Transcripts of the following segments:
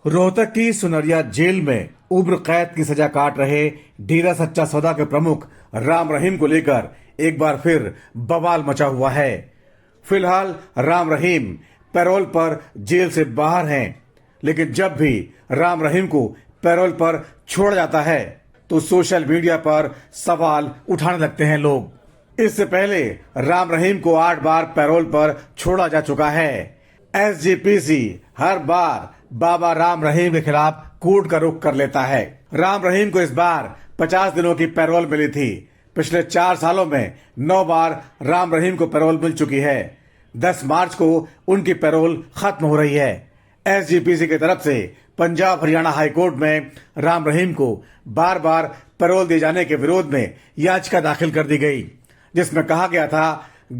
रोहतक की सुनरिया जेल में उम्र कैद की सजा काट रहे डेरा सच्चा सौदा के प्रमुख राम रहीम को लेकर एक बार फिर बवाल मचा हुआ है। फिलहाल राम रहीम पैरोल पर जेल से बाहर हैं, लेकिन जब भी राम रहीम को पैरोल पर छोड़ा जाता है तो सोशल मीडिया पर सवाल उठाने लगते हैं लोग। इससे पहले राम रहीम को 8 बार पैरोल पर छोड़ा जा चुका है। एसजीपीसी हर बार बाबा राम रहीम के खिलाफ कोर्ट का रुख कर लेता है। राम रहीम को इस बार 50 दिनों की पैरोल मिली थी। पिछले 4 सालों में 9 बार राम रहीम को पैरोल मिल चुकी है। 10 मार्च को उनकी पैरोल खत्म हो रही है। एसजीपीसी की तरफ से पंजाब हरियाणा हाईकोर्ट में राम रहीम को बार बार पैरोल दिए जाने के विरोध में याचिका दाखिल कर दी गई, जिसमें कहा गया था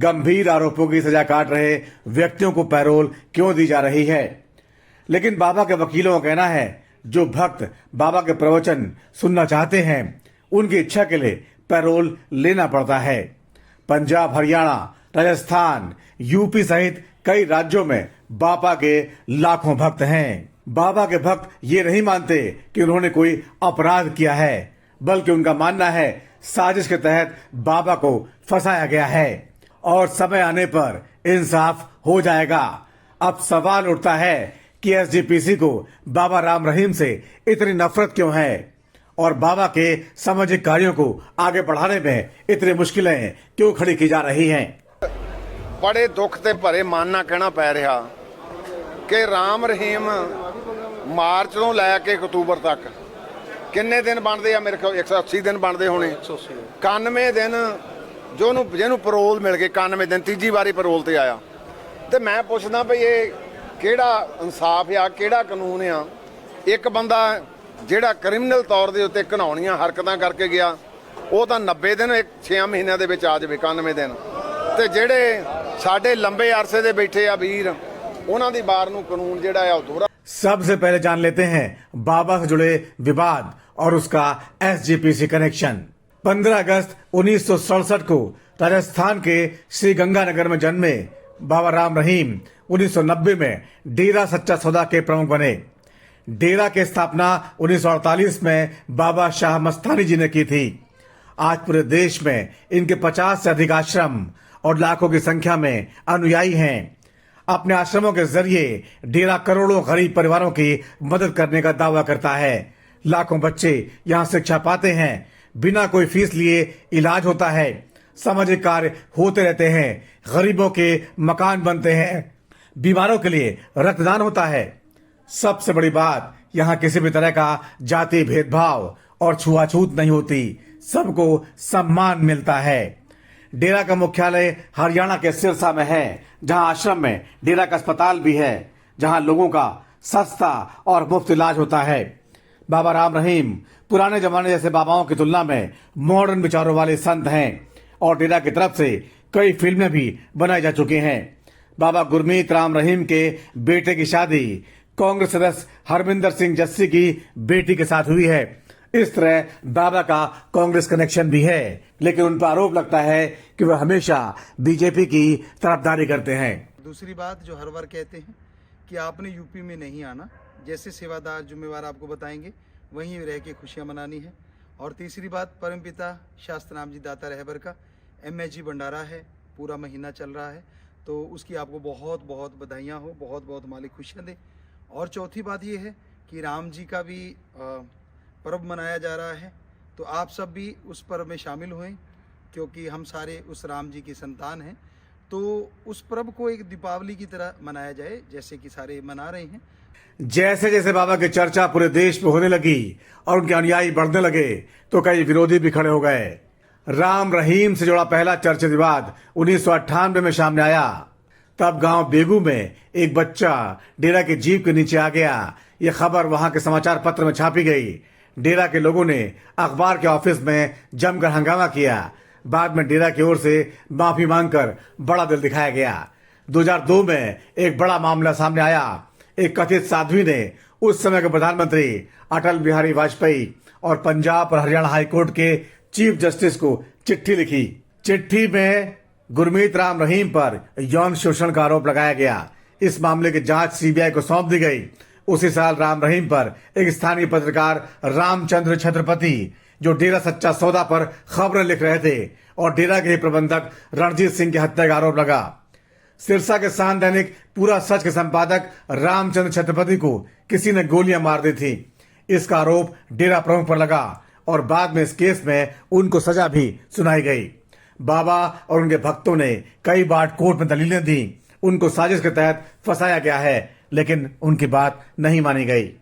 गंभीर आरोपों की सजा काट रहे व्यक्तियों को पैरोल क्यों दी जा रही है। लेकिन बाबा के वकीलों का कहना है जो भक्त बाबा के प्रवचन सुनना चाहते हैं उनकी इच्छा के लिए पैरोल लेना पड़ता है। पंजाब हरियाणा राजस्थान यूपी सहित कई राज्यों में बाबा के लाखों भक्त हैं। बाबा के भक्त ये नहीं मानते कि उन्होंने कोई अपराध किया है, बल्कि उनका मानना है साजिश के तहत बाबा को फंसाया गया है और समय आने पर इंसाफ हो जाएगा। अब सवाल उठता है कि एसजीपीसी को बाबा राम रहीम से इतनी नफरत क्यों है और बाबा के सामाजिक कार्यों को आगे बढ़ाने में इतनी मुश्किलें क्यों खड़ी की जा रही हैं। बड़े दुख ते भरे मन नाल कहना पै रहा कि राम रहीम मार्च ਤੋਂ ਲੈ ਕੇ ਅਕਤੂਬਰ तक ਕਿੰਨੇ ਦਿਨ ਬਣਦੇ ਆ? ਮੇਰੇ ਕੋਲ 180 ਦਿਨ ਬਣਦੇ ਹੋਣੇ। 91 ਦਿਨ ਜਿਹਨੂੰ ਪੈਰੋਲ ਮਿਲ ਗਏ, 91 ਦਿਨ ਤੀਜੀ ਵਾਰੀ ਪੈਰੋਲ ਤੇ ਆਇਆ। ਤੇ ਮੈਂ ਪੁੱਛਦਾ ਭਈ ਇਹ ਕਿਹੜਾ ਇਨਸਾਫ ਆ, ਕਿਹੜਾ ਕਾਨੂੰਨ ਆ? ਇੱਕ ਬੰਦਾ ਜਿਹੜਾ ਕ੍ਰਿਮੀਨਲ ਤੌਰ ਦੇ ਉੱਤੇ ਘਿਨਾਉਣੀਆਂ ਹਰਕਤਾਂ ਕਰਕੇ ਗਿਆ ਉਹ ਤਾਂ 90 ਦਿਨ 6 ਮਹੀਨਿਆਂ ਦੇ ਵਿੱਚ ਆ ਜਾਵੇ, 91 ਦਿਨ। ਤੇ ਜਿਹੜੇ ਸਾਡੇ ਲੰਬੇ ਅਰਸੇ ਦੇ ਬੈਠੇ ਆ ਵੀਰ, ਉਹਨਾਂ ਦੀ ਬਾਰ ਨੂੰ ਕਾਨੂੰਨ ਜਿਹੜਾ ਆ ਉਹ ਦੋਹਰਾ। सबसे पहले जान लेते हैं बाबा से जुड़े विवाद और उसका एसजीपीसी कनेक्शन। 15 अगस्त 1967 को राजस्थान के श्री गंगानगर में जन्मे बाबा राम रहीम 1990 में डेरा सच्चा सौदा के प्रमुख बने। डेरा की स्थापना 1948 में बाबा शाह मस्तानी जी ने की थी। आज पूरे देश में इनके 50 से अधिक आश्रम और लाखों की संख्या में अनुयायी हैं। अपने आश्रमों के जरिए डेरा करोड़ों गरीब परिवारों की मदद करने का दावा करता है। लाखों बच्चे यहाँ शिक्षा पाते हैं, बिना कोई फीस लिए इलाज होता है, सामाजिक कार्य होते रहते हैं, गरीबों के मकान बनते हैं, बीमारों के लिए रक्तदान होता है। सबसे बड़ी बात, यहाँ किसी भी तरह का जाति भेदभाव और छुआछूत नहीं होती, सबको सम्मान मिलता है। डेरा का मुख्यालय हरियाणा के सिरसा में है, जहां आश्रम में डेरा का अस्पताल भी है, जहां लोगों का सस्ता और मुफ्त इलाज होता है। बाबा राम रहीम पुराने जमाने जैसे बाबाओं की तुलना में मॉडर्न विचारों वाले संत हैं और डेरा की तरफ से कई फिल्में भी बनाई जा चुकी हैं। बाबा गुरमीत राम रहीम के बेटे की शादी कांग्रेस सदस्य हरमिंदर सिंह जस्सी की बेटी के साथ हुई है। इस तरह बाबा का कांग्रेस कनेक्शन भी है, लेकिन उन पर आरोप लगता है कि वह हमेशा बीजेपी की तरफदारी करते हैं। दूसरी बात जो हर बार कहते हैं कि आपने यूपी में नहीं आना, जैसे सेवादार जिम्मेवार आपको बताएंगे वहीं रह के खुशियां मनानी है। और तीसरी बात, परमपिता शास्त्रनाम जी दाता रहबर का MSG भंडारा है, पूरा महीना चल रहा है, तो उसकी आपको बहुत बहुत बधाइयाँ हो, बहुत बहुत मालिक खुशियाँ दे। और चौथी बात ये है कि राम जी का भी पर्व मनाया जा रहा है, तो आप सब भी उस पर्व में शामिल हुए, क्योंकि हम सारे उस राम जी की संतान हैं। तो उस पर्व को एक दीपावली की तरह मनाया जाए, जैसे कि सारे मना रहे हैं। जैसे जैसे बाबा की चर्चा पूरे देश में होने लगी और उनके अनुयायी बढ़ने लगे, तो कई विरोधी भी खड़े हो गए। राम रहीम से जुड़ा पहला चर्चित विवाद 1998 में सामने आया। तब गांव बेगू में एक बच्चा डेरा की जीप के नीचे आ गया। यह खबर वहां के समाचार पत्र में छापी गई। डेरा के लोगों ने अखबार के ऑफिस में जमकर हंगामा किया। बाद में डेरा की ओर से माफी मांगकर बड़ा दिल दिखाया गया। 2002 में एक बड़ा मामला सामने आया। एक कथित साध्वी ने उस समय के प्रधानमंत्री अटल बिहारी वाजपेयी और पंजाब और हरियाणा हाईकोर्ट के चीफ जस्टिस को चिट्ठी लिखी। चिट्ठी में गुरमीत राम रहीम पर यौन शोषण का आरोप लगाया गया। इस मामले की जांच सीबीआई को सौंप दी गई। उसी साल राम रहीम पर एक स्थानीय पत्रकार रामचंद्र छत्रपति, जो डेरा सच्चा सौदा पर खबरें लिख रहे थे, और डेरा के ही प्रबंधक रणजीत सिंह की हत्या का आरोप लगा। सिरसा के सान दैनिक पूरा सच के संपादक रामचंद्र छत्रपति को किसी ने गोलियां मार दी थी। इसका आरोप डेरा प्रमुख पर लगा और बाद में इस केस में उनको सजा भी सुनाई गई। बाबा और उनके भक्तों ने कई बार कोर्ट में दलीलें दी। उनको साजिश के तहत फंसाया गया है, लेकिन उनकी बात नहीं मानी गई।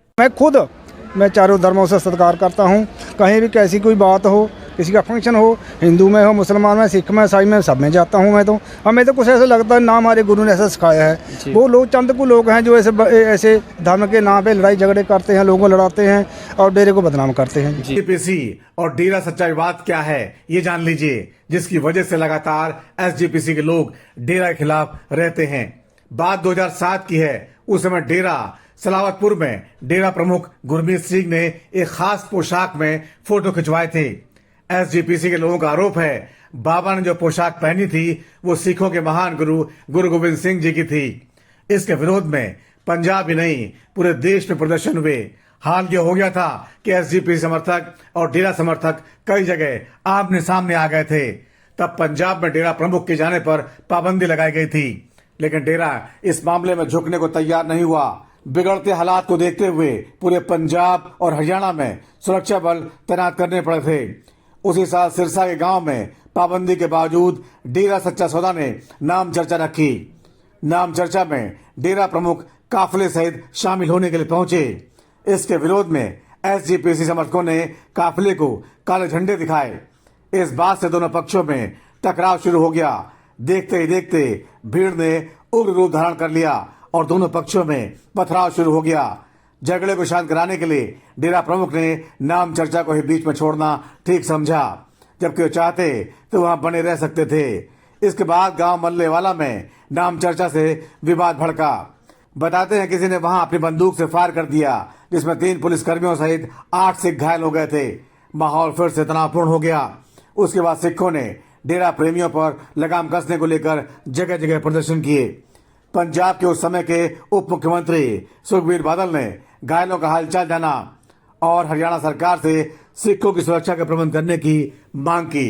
मैं चारों धर्मों से सत्कार करता हूँ। कहीं भी कैसी कोई बात हो, किसी का फंक्शन हो, हिंदू में हो, मुसलमान में, सिख में, ईसाई में, सब में जाता हूँ मैं तो। हमें तो कुछ ऐसा लगता है ना हमारे गुरु ने ऐसा सिखाया है। वो लोग चंद को लोग हैं जो ऐसे धर्म के नाम पे लड़ाई झगड़े करते हैं, लोगों को लड़ाते हैं और डेरे को बदनाम करते हैं। एसजीपीसी और डेरा सच्चा विवाद क्या है, ये जान लीजिए, जिसकी वजह से लगातार एसजीपीसी के लोग डेरा के खिलाफ रहते हैं। बात 2007 की है। उस समय डेरा सलावतपुर में डेरा प्रमुख गुरमीत सिंह ने एक खास पोशाक में फोटो खिंचवाए थे। एसजीपीसी के लोगों का आरोप है बाबा ने जो पोशाक पहनी थी वो सिखों के महान गुरु गोविंद सिंह जी की थी। इसके विरोध में पंजाब ही नहीं पूरे देश में प्रदर्शन हुए। हाल ये हो गया था कि एसजीपीसी समर्थक और डेरा समर्थक कई जगह आमने सामने आ गए थे। तब पंजाब में डेरा प्रमुख के जाने पर पाबंदी लगाई गई थी, लेकिन डेरा इस मामले में झुकने को तैयार नहीं हुआ। बिगड़ते हालात को देखते हुए पूरे पंजाब और हरियाणा में सुरक्षा बल तैनात करने पड़े थे। उसी साल सिरसा के गांव में पाबंदी के बावजूद डेरा सच्चा सौदा ने नाम चर्चा रखी। नाम चर्चा में डेरा प्रमुख काफिले सहित शामिल होने के लिए पहुंचे। इसके विरोध में एसजीपीसी समर्थकों ने काफिले को काले झंडे दिखाए। इस बात से दोनों पक्षों में टकराव शुरू हो गया। देखते ही देखते भीड़ ने उग्र रूप धारण कर लिया और दोनों पक्षों में पथराव शुरू हो गया। झगड़े को शांत कराने के लिए डेरा प्रमुख ने नाम चर्चा को ही बीच में छोड़ना ठीक समझा, जबकि वो चाहते तो वहां बने रह सकते थे। इसके बाद गांव मल्लेवाला में नाम चर्चा से विवाद भड़का। बताते हैं किसी ने वहां अपनी बंदूक से फायर कर दिया, जिसमें 3 पुलिसकर्मियों सहित 8 सिख घायल हो गए थे। माहौल फिर से तनावपूर्ण हो गया। उसके बाद सिखों ने डेरा प्रेमियों पर लगाम कसने को लेकर जगह जगह प्रदर्शन किए। पंजाब के उस समय के उप मुख्यमंत्री सुखबीर बादल ने घायलों का हालचाल जाना और हरियाणा सरकार से सिखों की सुरक्षा के प्रबंध करने की मांग की।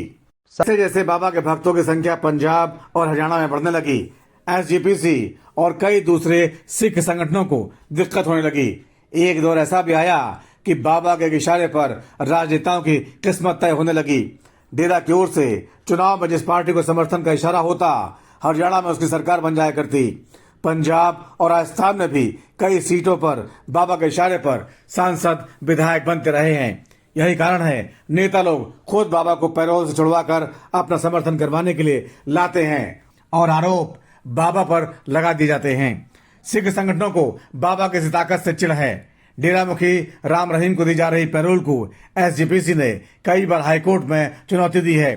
जैसे जैसे बाबा के भक्तों की संख्या पंजाब और हरियाणा में बढ़ने लगी, एसजीपीसी और कई दूसरे सिख संगठनों को दिक्कत होने लगी। एक दौर ऐसा भी आया कि बाबा के इशारे पर राजनेताओं की किस्मत तय होने लगी। डेरा की ओर से चुनाव में जिस पार्टी को समर्थन का इशारा होता, हरियाणा में उसकी सरकार बन जाया करती। पंजाब और राजस्थान में भी कई सीटों पर बाबा के इशारे पर सांसद विधायक बनते रहे हैं। यही कारण है नेता लोग खुद बाबा को पैरोल से छुड़वाकर अपना समर्थन करवाने के लिए लाते हैं और आरोप बाबा पर लगा दिए जाते हैं। सिख संगठनों को बाबा की ताकत से चिढ़ है। डेरा मुखी राम रहीम को दी जा रही पैरोल को एसजीपीसी ने कई बार हाईकोर्ट में चुनौती दी है।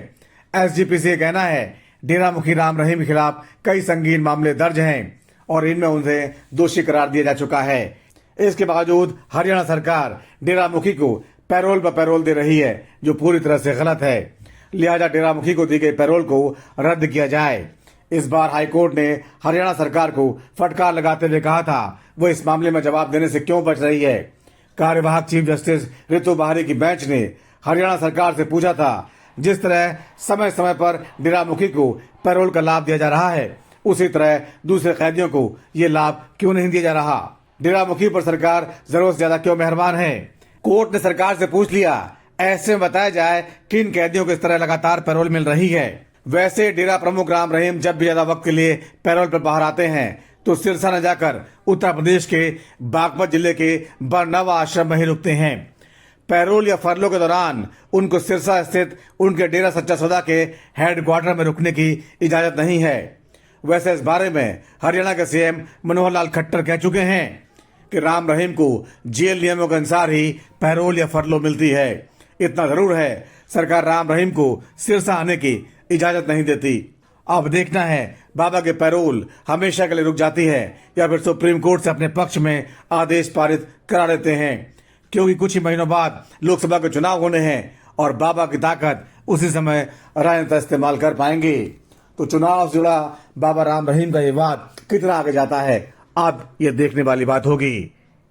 एसजीपीसी का कहना है डेरा मुखी राम रहीम के खिलाफ कई संगीन मामले दर्ज हैं और इनमें उन्हें दोषी करार दिया जा चुका है। इसके बावजूद हरियाणा सरकार डेरा मुखी को पैरोल पर पैरोल दे रही है, जो पूरी तरह से गलत है। लिहाजा डेरा मुखी को दी गई पैरोल को रद्द किया जाए। इस बार हाईकोर्ट ने हरियाणा सरकार को फटकार लगाते हुए कहा था वो इस मामले में जवाब देने से क्यों बच रही है। कार्यवाहक चीफ जस्टिस ऋतु बहारी की बेंच ने हरियाणा सरकार से पूछा था, जिस तरह समय समय पर डेरा मुखी को पैरोल का लाभ दिया जा रहा है, उसी तरह दूसरे कैदियों को ये लाभ क्यों नहीं दिया जा रहा। डेरा मुखी पर सरकार जरूरत से ज्यादा क्यों मेहरबान है। कोर्ट ने सरकार से पूछ लिया, ऐसे में बताया जाए किन कैदियों को इस तरह लगातार पैरोल मिल रही है। वैसे डेरा प्रमुख राम रहीम जब भी ज्यादा वक्त के लिए पैरोल पर बाहर आते हैं तो सिरसा न जाकर उत्तर प्रदेश के बागपत जिले के बरनवा आश्रम में ही रुकते हैं। पैरोल या फरलो के दौरान उनको सिरसा स्थित उनके डेरा सच्चा सौदा के हेडक्वार्टर में रुकने की इजाजत नहीं है। वैसे इस बारे में हरियाणा के सीएम मनोहर लाल खट्टर कह चुके हैं कि राम रहीम को जेल नियमों के अनुसार ही पैरोल या फरलो मिलती है। इतना जरूर है, सरकार राम रहीम को सिरसा आने की इजाजत नहीं देती। अब देखना है बाबा के पैरोल हमेशा के लिए रुक जाती है या फिर सुप्रीम कोर्ट से अपने पक्ष में आदेश पारित करा देते हैं, क्योंकि कुछ ही महीनों बाद लोकसभा के चुनाव होने हैं और बाबा की ताकत उसी समय राजनेता इस्तेमाल कर पाएंगे। तो चुनाव से जुड़ा बाबा राम रहीम का ये वाद कितना आगे जाता है, अब ये देखने वाली बात होगी।